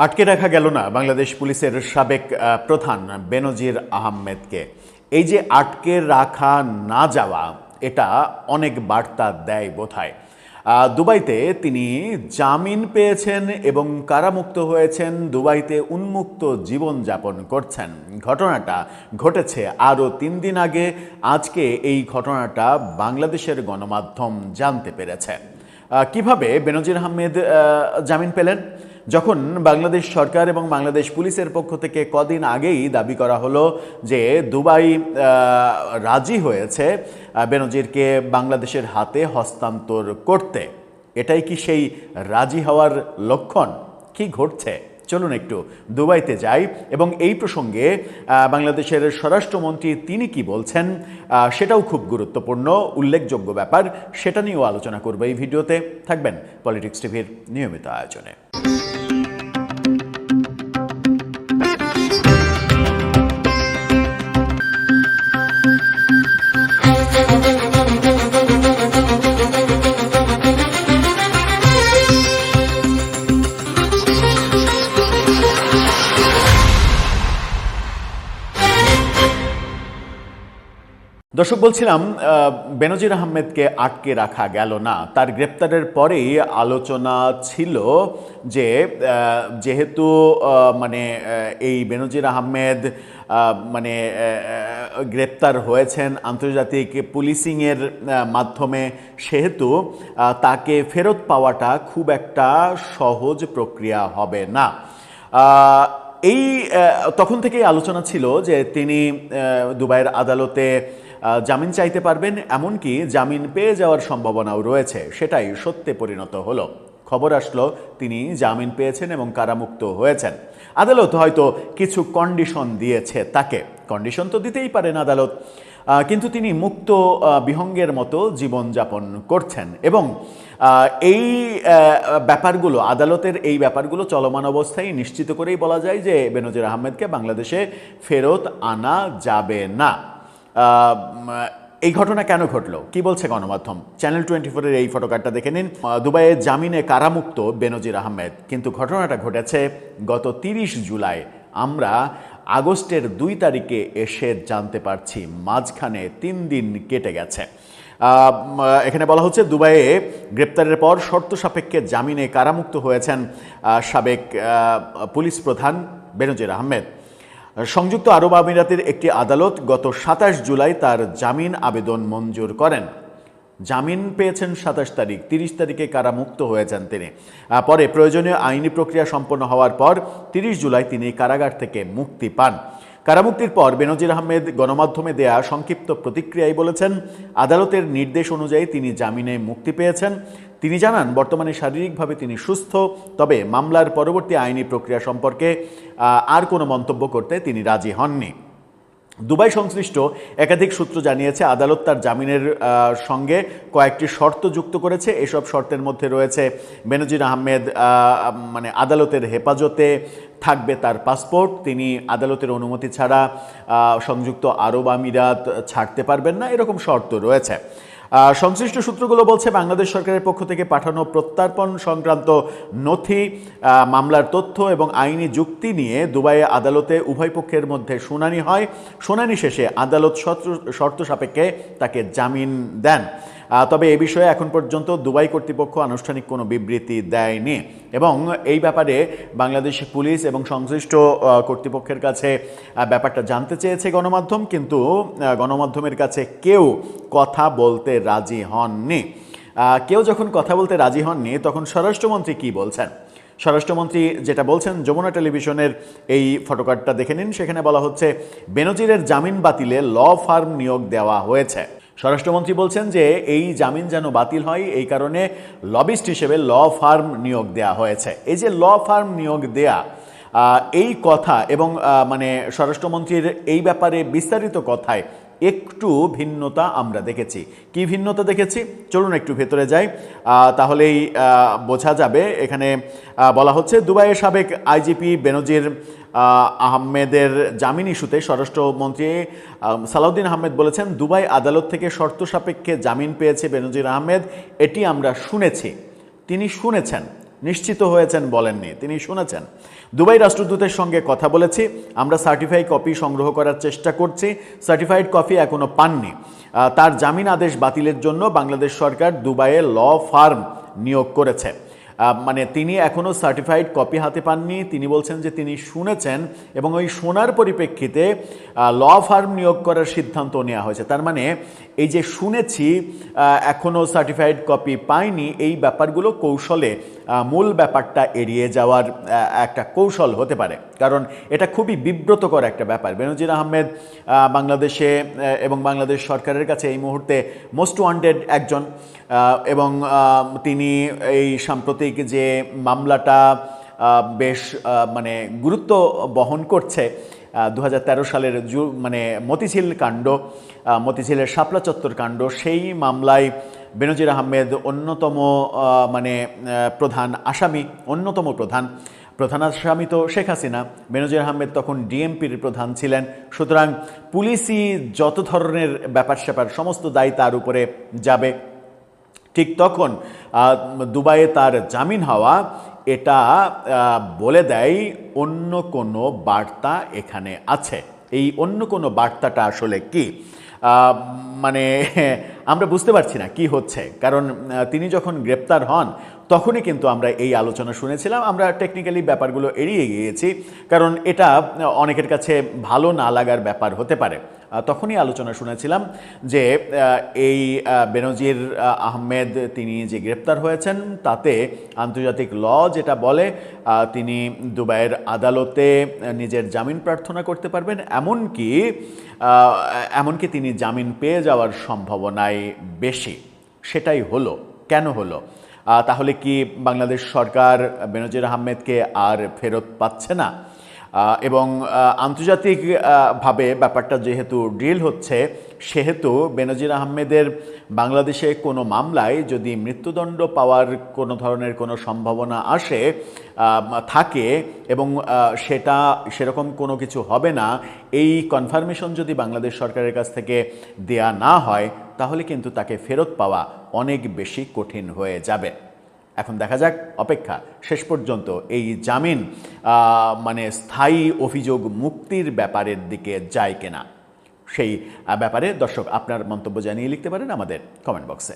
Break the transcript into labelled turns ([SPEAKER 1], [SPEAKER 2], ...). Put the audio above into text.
[SPEAKER 1] আটকে রাখা গেল না বাংলাদেশ পুলিশের সাবেক প্রধান বেনজির আহমেদকে। এই যে আটকে রাখা না যাওয়া, এটা অনেক বার্তা দেয় বোধহয়। দুবাইতে তিনি জামিন পেয়েছেন এবং কারামুক্ত হয়েছেন, দুবাইতে উন্মুক্ত জীবনযাপন করছেন। ঘটনাটা ঘটেছে আরও 3 দিন আগে। আজকে এই ঘটনাটা বাংলাদেশের গণমাধ্যম জানতে পেরেছে। কিভাবে বেনজির আহমেদ জামিন পেলেন? যখন বাংলাদেশ সরকার এবং বাংলাদেশ পুলিশের পক্ষ থেকে কদিন আগেই দাবি করা হলো যে দুবাই রাজি হয়েছে বেনজিরকে বাংলাদেশের হাতে হস্তান্তর করতে, এটাই কি সেই রাজি হওয়ার লক্ষণ? কি ঘটছে? চলুন একটু দুবাইতে যাই এবং এই প্রসঙ্গে বাংলাদেশের স্বরাষ্ট্রমন্ত্রী তিনি কি বলছেন সেটাও খুব গুরুত্বপূর্ণ, উল্লেখযোগ্য ব্যাপার। সেটা নিয়েও আলোচনা করব এই ভিডিওতে। থাকবেন পলিটিক্স টিভির নিয়মিত আয়োজনে। দর্শক, বলছিলাম বেনজির আহমেদকে আটকে রাখা গেল না। তার গ্রেপ্তারের পরেই আলোচনা ছিল যে যেহেতু এই বেনজির আহমেদ গ্রেপ্তার হয়েছেন আন্তর্জাতিক পুলিশিংয়ের মাধ্যমে, সেহেতু তাকে ফেরত পাওয়াটা খুব একটা সহজ প্রক্রিয়া হবে না। তখন থেকেই আলোচনা ছিল যে তিনি দুবাইয়ের আদালতে জামিন চাইতে পারবেন, এমনকি জামিন পেয়ে যাওয়ার সম্ভাবনাও রয়েছে। সেটাই সত্যে পরিণত হলো। খবর আসলো তিনি জামিন পেয়েছেন এবং কারামুক্ত হয়েছেন। আদালত হয়তো কিছু কন্ডিশন দিয়েছে তাকে, কন্ডিশন তো দিতেই পারেন আদালত, কিন্তু তিনি মুক্ত বিহঙ্গের মতো জীবনযাপন করছেন এবং এই ব্যাপারগুলো, আদালতের এই ব্যাপারগুলো চলমান অবস্থায় নিশ্চিত করেই বলা যায় যে বেনজির আহমেদকে বাংলাদেশে ফেরত আনা যাবে না। এই ঘটনা কেন ঘটলো, কি বলছে গণমাধ্যম? চ্যানেল 24-এর এই ফটোকার্ডটা দেখে নিন। দুবাইয়ের জামিনে কারামুক্ত বেনজির আহমেদ, কিন্তু ঘটনাটা ঘটেছে গত 30 জুলাই। আমরা আগস্টের 2 তারিখে এসে জানতে পারছি মাঝখানে 3 দিন কেটে গেছে। এখানে বলা হচ্ছে দুবাইয়ে গ্রেপ্তারের পর শর্ত সাপেক্ষে জামিনে কারামুক্ত হয়েছেন সাবেক পুলিশ প্রধান বেনজির আহমেদ। সংযুক্ত আরব আমিরাতের একটি আদালত গত 27 জুলাই তার জামিন আবেদন মঞ্জুর করেন। জামিন পেয়েছেন 27 তারিখ, 30 তারিখে কারামুক্ত হয়েছেন তিনি। পরে প্রয়োজনীয় আইনি প্রক্রিয়া সম্পন্ন হওয়ার পর 30 জুলাই তিনি কারাগার থেকে মুক্তি পান। কারামুক্তির পর বেনজির আহমেদ গণমাধ্যমে দেয়া সংক্ষিপ্ত প্রতিক্রিয়ায় বলেছেন, আদালতের নির্দেশ অনুযায়ী তিনি জামিনে মুক্তি পেয়েছেন। তিনি জানান, বর্তমানে শারীরিকভাবে তিনি সুস্থ, তবে মামলার পরবর্তী আইনি প্রক্রিয়া সম্পর্কে আর কোনো মন্তব্য করতে তিনি রাজি হননি। দুবাই সংশ্লিষ্ট একাধিক সূত্র জানিয়েছে, আদালত তার জামিনের সঙ্গে কয়েকটি শর্ত যুক্ত করেছে। এসব শর্তের মধ্যে রয়েছে বেনজির আহমেদ আদালতের হেফাজতে থাকবে তার পাসপোর্ট, তিনি আদালতের অনুমতি ছাড়া সংযুক্ত আরব আমিরাত ছাড়তে পারবেন না, এরকম শর্ত রয়েছে। সংশ্লিষ্ট সূত্রগুলো বলছে, বাংলাদেশ সরকারের পক্ষ থেকে পাঠানো প্রত্যর্পণ সংক্রান্ত নথি, মামলার তথ্য এবং আইনি যুক্তি নিয়ে দুবাইয়ে আদালতে উভয় পক্ষের মধ্যে শুনানি হয়। শুনানি শেষে আদালত শর্ত সাপেক্ষে তাকে জামিন দেন। তবে এ বিষয়ে এখন পর্যন্ত দুবাই কর্তৃপক্ষ আনুষ্ঠানিক কোনো বিবৃতি দেয়নি এবং এই ব্যাপারে বাংলাদেশ পুলিশ এবং সংশ্লিষ্ট কর্তৃপক্ষের কাছে ব্যাপারটা জানতে চেয়েছে গণমাধ্যম, কিন্তু গণমাধ্যমের কাছে কেউ কথা বলতে রাজি হননি। কেউ যখন কথা বলতে রাজি হননি, তখন স্বরাষ্ট্রমন্ত্রী কি বলছেন? স্বরাষ্ট্রমন্ত্রী যেটা বলছেন, যমুনা টেলিভিশনের এই ফটোকার্ডটা দেখে নিন। সেখানে বলা হচ্ছে, বেনজিরের জামিন বাতিলে ল ফার্ম নিয়োগ দেওয়া হয়েছে। স্বরাষ্ট্রমন্ত্রী বলছেন যে এই জামিন যেন বাতিল হয়, এই কারণে লবিস্ট হিসেবে ল ফার্ম নিয়োগ দেওয়া হয়েছে। এই যে ল ফার্ম নিয়োগ দেয়া, এই কথা এবং স্বরাষ্ট্রমন্ত্রীর এই ব্যাপারে বিস্তারিত কথায় একটু ভিন্নতা আমরা দেখেছি। কি ভিন্নতা দেখেছি? চলুন একটু ভেতরে যাই, তাহলেই বোঝা যাবে। এখানে বলা হচ্ছে, দুবাইয়ের সাবেক আইজিপি বেনজির আহমেদের জামিন ইস্যুতে স্বরাষ্ট্রমন্ত্রী সালাউদ্দিন আহমেদ বলেছেন, দুবাই আদালত থেকে শর্ত সাপেক্ষে জামিন পেয়েছে বেনজির আহমেদ, এটি আমরা শুনেছি। তিনি শুনেছেন, নিশ্চিত হয়েছেন বলেননি, তিনি শুনেছেন। দুবাই রাষ্ট্রদূতের সঙ্গে কথা বলেছি, আমরা সার্টিফাইড কপি সংগ্রহ করার চেষ্টা করছি, সার্টিফাইড কপি এখনো পাননি। তার জামিন আদেশ বাতিলের জন্য বাংলাদেশ সরকার দুবাইয়ে ল ফার্ম নিয়োগ করেছে। মানে তিনি এখনও সার্টিফাইড কপি হাতে পাননি। তিনি বলছেন যে তিনি শুনেছেন এবং ওই শোনার পরিপ্রেক্ষিতে ল ফার্ম নিয়োগ করার সিদ্ধান্ত নেওয়া হয়েছে। তার মানে এই যে শুনেছি এখনও সার্টিফাইড কপি পাইনি, এই ব্যাপারগুলো কৌশলে মূল ব্যাপারটা এড়িয়ে যাওয়ার একটা কৌশল হতে পারে, কারণ এটা খুবই বিব্রতকর একটা ব্যাপার। বেনজির আহমেদ বাংলাদেশে এবং বাংলাদেশ সরকারের কাছে এই মুহূর্তে মোস্ট ওয়ান্টেড একজন, এবং তিনি এই সাম্প্রতিক যে মামলাটা বেশ মানে গুরুত্ব বহন করছে, 2013 সালের মানে মতিঝিল কাণ্ড, মতিঝিলের শাপলা চত্বর কাণ্ড, সেই মামলায় বেনজির আহমেদ অন্যতম মানে প্রধান আসামি, অন্যতম প্রধান আসামি তো শেখ হাসিনা। বেনজির আহমেদ তখন ডিএমপির প্রধান ছিলেন। সুতরাং পুলিশি যত ধরনের ব্যাপার স্যাপার সমস্ত দায় তার উপরে যাবে। ঠিক তখন দুবাইয়ে তার জামিন হওয়া এটা বলে দেয় অন্য কোনো বার্তা এখানে আছে। এই অন্য কোনো বার্তাটা আসলে কি, মানে আমরা বুঝতে পারছি না কি হচ্ছে। কারণ তিনি যখন গ্রেপ্তার হন তখনই কিন্তু আমরা এই আলোচনা শুনেছিলাম। আমরা টেকনিক্যালি ব্যাপারগুলো এড়িয়ে গিয়েছি, কারণ এটা অনেকের কাছে ভালো না লাগার ব্যাপার হতে পারে। তখনই আলোচনা শুনেছিলাম যে এই বেনজির আহমেদ তিনি যে গ্রেপ্তার হয়েছেন তাতে আন্তর্জাতিক ল যেটা বলে তিনি দুবাইয়ের আদালতে নিজের জামিন প্রার্থনা করতে পারবেন, এমনকি তিনি জামিন পেয়ে যাওয়ার সম্ভাবনাই বেশি। সেটাই হলো। কেন হলো? তাহলে কি বাংলাদেশ সরকার বেনজির আহমেদকে আর ফেরত পাচ্ছে না? এবং আন্তর্জাতিকভাবে ব্যাপারটা যেহেতু ডিল হচ্ছে, সেহেতু বেনজির আহমেদের বাংলাদেশে কোনো মামলায় যদি মৃত্যুদণ্ড পাওয়ার কোনো ধরনের কোনো সম্ভাবনা থাকে এবং সেটা সেরকম কোনো কিছু হবে না, এই কনফার্মেশন যদি বাংলাদেশ সরকারের কাছ থেকে দেয়া না হয়, তাহলে কিন্তু তাকে ফেরত পাওয়া অনেক বেশি কঠিন হয়ে যাবে। এখন দেখা যাক, অপেক্ষা শেষ পর্যন্ত এই জামিন মানে স্থায়ী অভিযোগ মুক্তির ব্যাপারের দিকে যায় কিনা। সেই ব্যাপারে দর্শক আপনার মন্তব্য জানিয়ে লিখতে পারেন আমাদের কমেন্ট বক্সে।